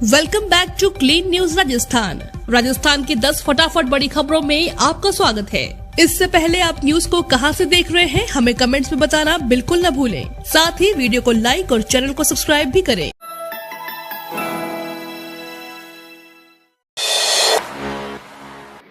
Welcome back to clean news Rajasthan की 10 फटाफट बड़ी खबरों में आपका स्वागत है। इससे पहले आप न्यूज को कहां से देख रहे हैं हमें कमेंट्स में बताना बिल्कुल न भूलें। साथ ही वीडियो को लाइक और चैनल को सब्सक्राइब भी करें।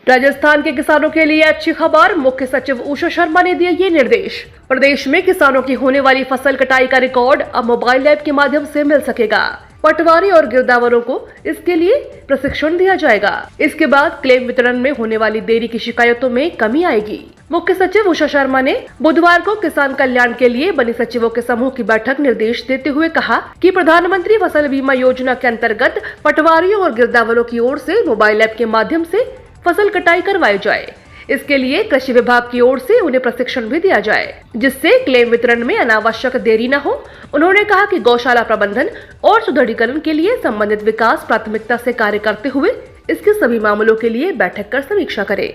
राजस्थान के किसानों के लिए अच्छी खबर, मुख्य सचिव उषा शर्मा ने दिए ये निर्देश। प्रदेश में किसानों की होने वाली फसल कटाई का रिकॉर्ड अब मोबाइल ऐप के माध्यम से मिल सकेगा। पटवारी और गिरदावरों को इसके लिए प्रशिक्षण दिया जाएगा। इसके बाद क्लेम वितरण में होने वाली देरी की शिकायतों में कमी आएगी। मुख्य सचिव उषा शर्मा ने बुधवार को किसान कल्याण के लिए बनी सचिवों के समूह की बैठक निर्देश देते हुए कहा कि प्रधानमंत्री फसल बीमा योजना के अंतर्गत पटवारियों और गिरदावरों की ओर से मोबाइल ऐप के माध्यम से फसल कटाई करवाई जाए। इसके लिए कृषि विभाग की ओर से उन्हें प्रशिक्षण भी दिया जाए, जिससे क्लेम वितरण में अनावश्यक देरी न हो। उन्होंने कहा कि गौशाला प्रबंधन और सुदृढ़ीकरण के लिए संबंधित विकास प्राथमिकता से कार्य करते हुए इसके सभी मामलों के लिए बैठक कर समीक्षा करे।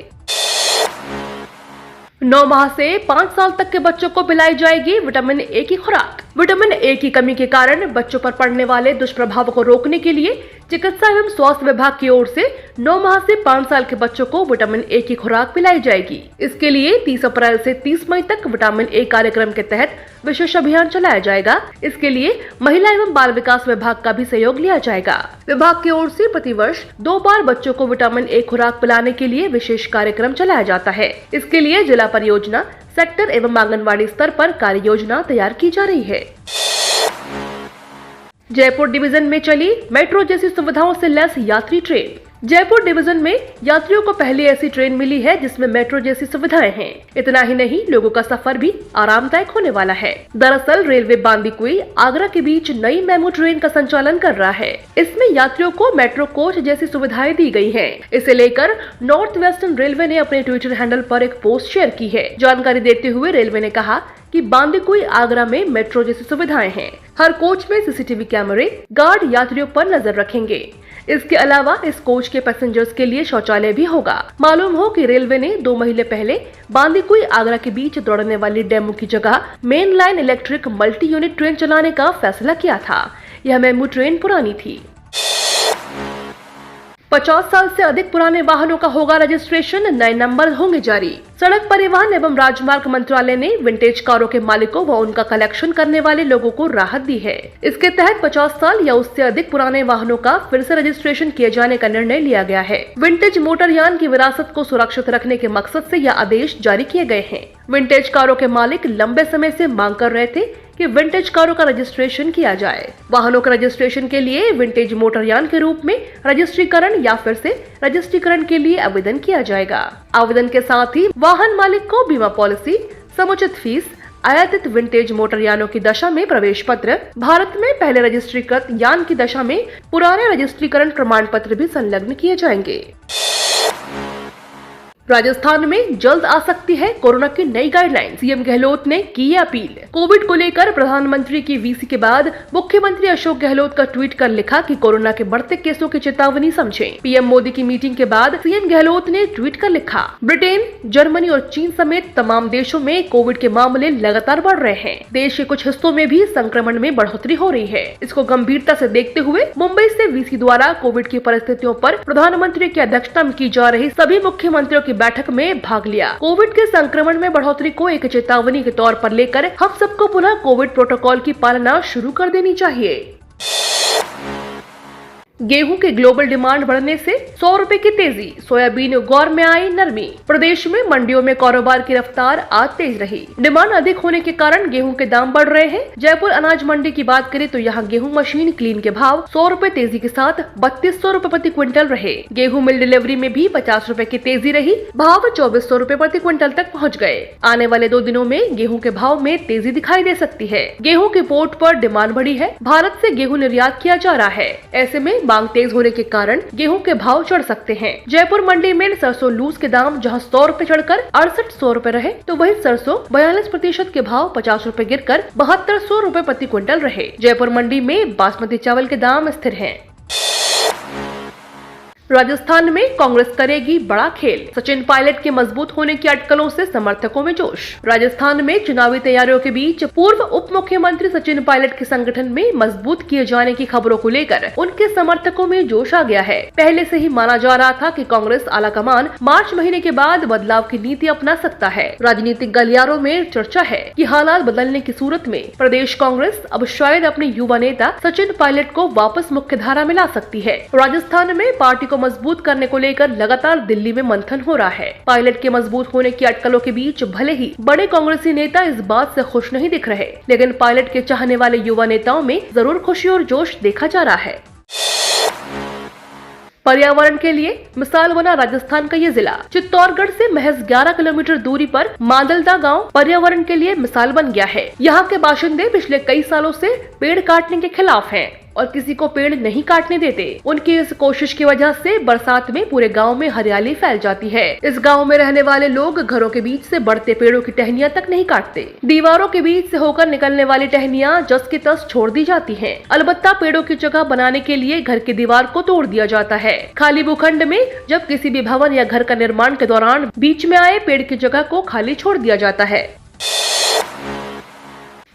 9 माह से 5 साल तक के बच्चों को पिलाई जाएगी विटामिन ए की खुराक। विटामिन ए की कमी के कारण बच्चों पर पड़ने वाले दुष्प्रभाव को रोकने के लिए चिकित्सा एवं स्वास्थ्य विभाग की ओर से 9 माह से 5 साल के बच्चों को विटामिन ए की खुराक पिलाई जाएगी। इसके लिए 30 अप्रैल से 30 मई तक विटामिन ए कार्यक्रम के तहत विशेष अभियान चलाया जाएगा। इसके लिए महिला एवं बाल विकास विभाग का भी सहयोग लिया जाएगा। विभाग की ओर से प्रतिवर्ष 2 बार बच्चों को विटामिन ए खुराक पिलाने के लिए विशेष कार्यक्रम चलाया जाता है। इसके लिए जिला परियोजना, सेक्टर एवं आंगनवाड़ी स्तर पर कार्य योजना तैयार की जा रही है। जयपुर डिवीजन में चली मेट्रो जैसी सुविधाओं से लैस यात्री ट्रेन। जयपुर डिवीजन में यात्रियों को पहली ऐसी ट्रेन मिली है जिसमें मेट्रो जैसी सुविधाएं हैं। इतना ही नहीं, लोगों का सफर भी आरामदायक होने वाला है। दरअसल रेलवे बांदीकुई आगरा के बीच नई मेमू ट्रेन का संचालन कर रहा है। इसमें यात्रियों को मेट्रो कोच जैसी सुविधाएं दी गई हैं। इसे लेकर नॉर्थ वेस्टर्न रेलवे ने अपने ट्विटर हैंडल पर एक पोस्ट शेयर की है। जानकारी देते हुए रेलवे ने कहा कि बांदीकुई आगरा में मेट्रो जैसी सुविधाएं हैं। हर कोच में सीसीटीवी कैमरे, गार्ड यात्रियों पर नजर रखेंगे। इसके अलावा इस कोच के पैसेंजर्स के लिए शौचालय भी होगा। मालूम हो कि रेलवे ने 2 महीने पहले बांदीकुई आगरा के बीच दौड़ने वाली डेमू की जगह main line electric multi unit train चलाने का फैसला किया था। यह मेमू ट्रेन पुरानी थी। 50 साल से अधिक पुराने वाहनों का होगा रजिस्ट्रेशन, नए नंबर होंगे जारी। सड़क परिवहन एवं राजमार्ग मंत्रालय ने विंटेज कारों के मालिकों व उनका कलेक्शन करने वाले लोगों को राहत दी है। इसके तहत 50 साल या उससे अधिक पुराने वाहनों का फिर से रजिस्ट्रेशन किए जाने का निर्णय लिया गया है। विंटेज मोटरयान की विरासत को सुरक्षित रखने के मकसद से यह आदेश जारी किए गए हैं। विंटेज कारों के मालिक लंबे समय से मांग कर रहे थे कि विंटेज कारों का रजिस्ट्रेशन किया जाए। वाहनों का रजिस्ट्रेशन के लिए विंटेज मोटरयान के रूप में रजिस्ट्रीकरण या फिर से रजिस्ट्रीकरण के लिए आवेदन किया जाएगा। आवेदन के साथ ही वाहन मालिक को बीमा पॉलिसी, समुचित फीस, आयातित विंटेज मोटरयानों की दशा में प्रवेश पत्र, भारत में पहले रजिस्ट्रीकृत यान की दशा में पुराने रजिस्ट्रीकरण प्रमाण पत्र भी संलग्न किए जाएंगे। राजस्थान में जल्द आ सकती है कोरोना की नई गाइडलाइन, सीएम गहलोत ने की ये अपील। कोविड को लेकर प्रधानमंत्री की वीसी के बाद मुख्यमंत्री अशोक गहलोत का ट्वीट कर लिखा कि कोरोना के बढ़ते केसों की चेतावनी समझें। पीएम मोदी की मीटिंग के बाद सीएम गहलोत ने ट्वीट कर लिखा, ब्रिटेन, जर्मनी और चीन समेत तमाम देशों में कोविड के मामले लगातार बढ़ रहे हैं। देश के कुछ हिस्सों में भी संक्रमण में बढ़ोतरी हो रही है। इसको गंभीरता से देखते हुए मुंबई से वीसी द्वारा कोविड की परिस्थितियों पर प्रधानमंत्री की अध्यक्षता में की जा रही सभी मुख्यमंत्रियों की बैठक में भाग लिया। कोविड के संक्रमण में बढ़ोतरी को एक चेतावनी के तौर पर लेकर हम सबको पुनः कोविड प्रोटोकॉल की पालना शुरू कर देनी चाहिए। गेहूं की ग्लोबल डिमांड बढ़ने से 100 रुपए की तेजी, सोयाबीन गौर में आई नरमी। प्रदेश में मंडियों में कारोबार की रफ्तार आज तेज रही। डिमांड अधिक होने के कारण गेहूं के दाम बढ़ रहे हैं। जयपुर अनाज मंडी की बात करें तो यहाँ गेहूं मशीन क्लीन के भाव 100 रुपए तेजी के साथ 3200 रुपए प्रति क्विंटल रहे। गेहूं मिल डिलीवरी में भी 50 रुपए की तेजी रही। भाव 2400 रुपए प्रति क्विंटल तक पहुँच गए। आने वाले 2 दिनों में गेहूं के भाव में तेजी दिखाई दे सकती है। गेहूं के पोर्ट पर डिमांड बढ़ी है। भारत से गेहूं निर्यात किया जा रहा है। ऐसे में मांग तेज होने के कारण गेहूं के भाव चढ़ सकते हैं। जयपुर मंडी में सरसों लूज के दाम जहां 100 रुपए चढ़कर 6800 रुपए रहे, तो वहीं सरसों 42% के भाव 50 रुपए गिरकर 7200 रुपए प्रति क्विंटल रहे। जयपुर मंडी में बासमती चावल के दाम स्थिर हैं। राजस्थान में कांग्रेस करेगी बड़ा खेल, सचिन पायलट के मजबूत होने की अटकलों से समर्थकों में जोश। राजस्थान में चुनावी तैयारियों के बीच पूर्व उप मुख्यमंत्री सचिन पायलट के संगठन में मजबूत किए जाने की खबरों को लेकर उनके समर्थकों में जोश आ गया है। पहले से ही माना जा रहा था कि कांग्रेस आलाकमान मार्च महीने के बाद बदलाव की नीति अपना सकता है। राजनीतिक गलियारों में चर्चा है कि हालात बदलने की सूरत में प्रदेश कांग्रेस अब शायद अपने युवा नेता सचिन पायलट को वापस मुख्य धारा में ला सकती है। राजस्थान में पार्टी मजबूत करने को लेकर लगातार दिल्ली में मंथन हो रहा है। पायलट के मजबूत होने की अटकलों के बीच भले ही बड़े कांग्रेसी नेता इस बात से खुश नहीं दिख रहे, लेकिन पायलट के चाहने वाले युवा नेताओं में जरूर खुशी और जोश देखा जा रहा है। पर्यावरण के लिए मिसाल बना राजस्थान का ये जिला। चित्तौड़गढ़ से महज 11 किलोमीटर दूरी पर मादलदा गांव पर्यावरण के लिए मिसाल बन गया है। यहाँ के बाशिंदे पिछले कई सालों से पेड़ काटने के खिलाफ हैं और किसी को पेड़ नहीं काटने देते। उनकी इस कोशिश की वजह से बरसात में पूरे गांव में हरियाली फैल जाती है। इस गांव में रहने वाले लोग घरों के बीच से बढ़ते पेड़ों की टहनियां तक नहीं काटते। दीवारों के बीच से होकर निकलने वाली टहनियां जस की तस छोड़ दी जाती हैं। अलबत्ता पेड़ों की जगह बनाने के लिए घर की दीवार को तोड़ दिया जाता है। खाली भूखंड में जब किसी भी भवन या घर का निर्माण के दौरान बीच में आए पेड़ की जगह को खाली छोड़ दिया जाता है।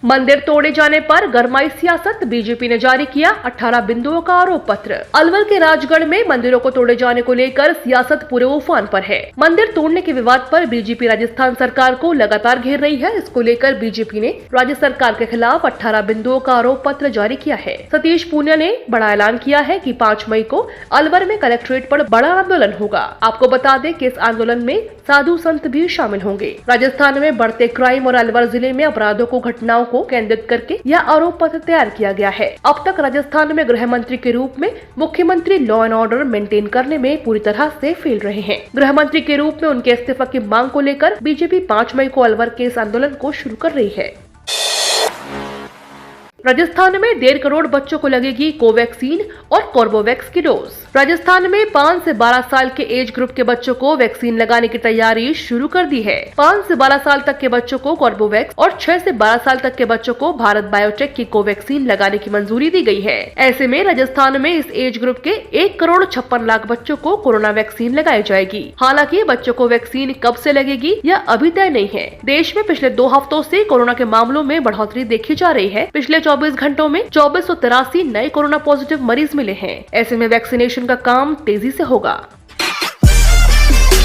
मंदिर तोड़े जाने पर गरमाई सियासत, बीजेपी ने जारी किया 18 बिंदुओं का आरोप पत्र। अलवर के राजगढ़ में मंदिरों को तोड़े जाने को लेकर सियासत पूरे उफान पर है। मंदिर तोड़ने के विवाद पर बीजेपी राजस्थान सरकार को लगातार घेर रही है। इसको लेकर बीजेपी ने राज्य सरकार के खिलाफ 18 बिंदुओं का आरोप पत्र जारी किया है। सतीश पूनिया ने बड़ा ऐलान किया है कि 5 मई को अलवर में कलेक्ट्रेट पर बड़ा आंदोलन होगा। आपको बता दें कि इस आंदोलन में साधु संत भी शामिल होंगे। राजस्थान में बढ़ते क्राइम और अलवर जिले में अपराधों को घटनाओं को केंद्रित करके यह आरोप पत्र तैयार किया गया है। अब तक राजस्थान में गृह मंत्री के रूप में मुख्यमंत्री लॉ एंड ऑर्डर मेंटेन करने में पूरी तरह से फेल रहे हैं। गृह मंत्री के रूप में उनके इस्तीफा की मांग को लेकर बीजेपी 5 मई को अलवर के इस आंदोलन को शुरू कर रही है। राजस्थान में 1.5 करोड़ बच्चों को लगेगी कोवैक्सीन और कॉर्बोवैक्स की डोज। राजस्थान में 5 से 12 साल के एज ग्रुप के बच्चों को वैक्सीन लगाने की तैयारी शुरू कर दी है। 5 से 12 साल तक के बच्चों को कॉर्बोवैक्स और 6 से 12 साल तक के बच्चों को भारत बायोटेक की कोवैक्सीन लगाने की मंजूरी दी गई है। ऐसे में राजस्थान में इस एज ग्रुप के 1 करोड़ 56 लाख बच्चों को कोरोना वैक्सीन लगाई जाएगी। हालांकि बच्चों को वैक्सीन कब से लगेगी यह अभी तय नहीं है। देश में पिछले 2 हफ्तों से कोरोना के मामलों में बढ़ोतरी देखी जा रही है। पिछले 24 घंटों में 2483 नए कोरोना पॉजिटिव मरीज मिले हैं। ऐसे में वैक्सीनेशन का काम तेजी से होगा।